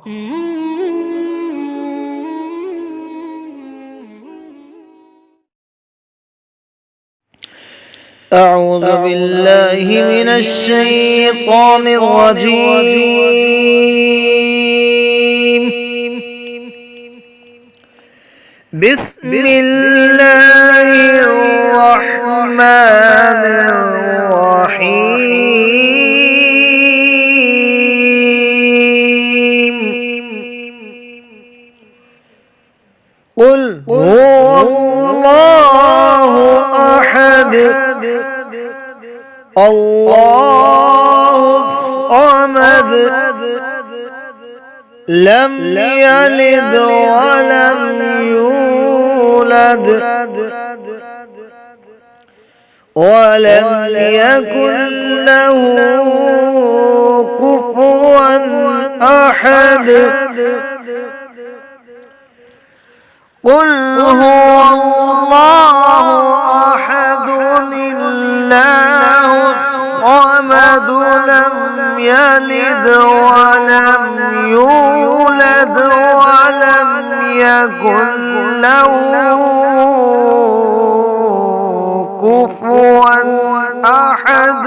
أعوذ بالله من الشيطان الرجيم. بسم الله الرحمن الرحيم. قل هو الله أحد الله الصمد لم يلد ولم يولد ولم يكن له كفوا أحد. قل هو الله أحد الله الصمد لم يلد ولم يولد ولم يكن له كفوا أحد.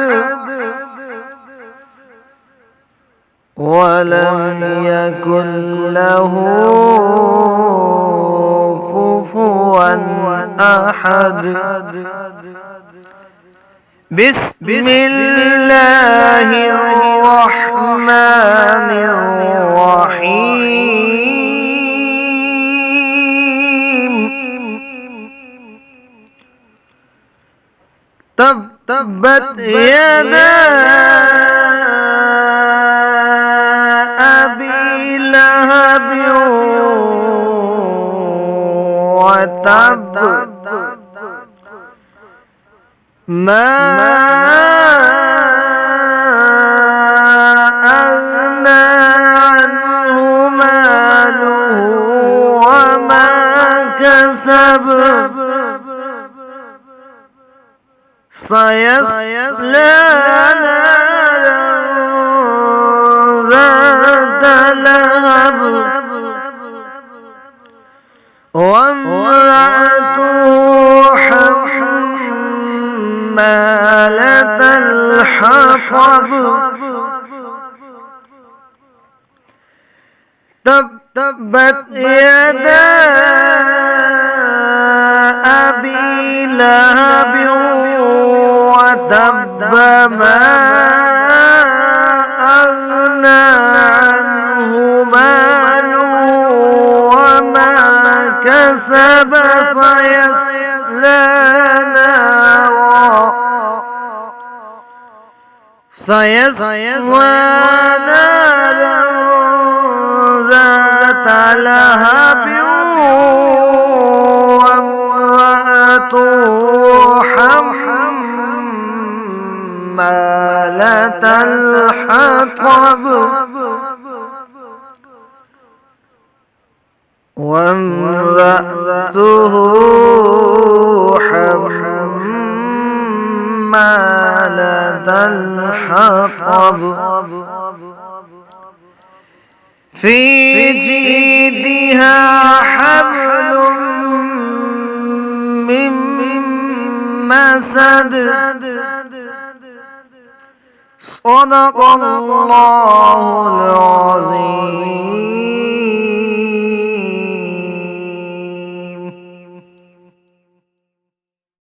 ولم يكن له كفوا أحد. بسم الله الرحمن الرحيم. تبت يدا أبي لهب وتب ما أغنى عنه ماله وما كسب سيصلى نارا ذات لهب وامرأته حمالة الحطب تبت يدا أبي لهب وتب ما أغنى عنه ماله وما كسب سيصلى نارا ذات لهب وامرأته حمالة الحطب وامرأته حمالة الحطب في جيدها حبل من مسد. صدق الله العظيم.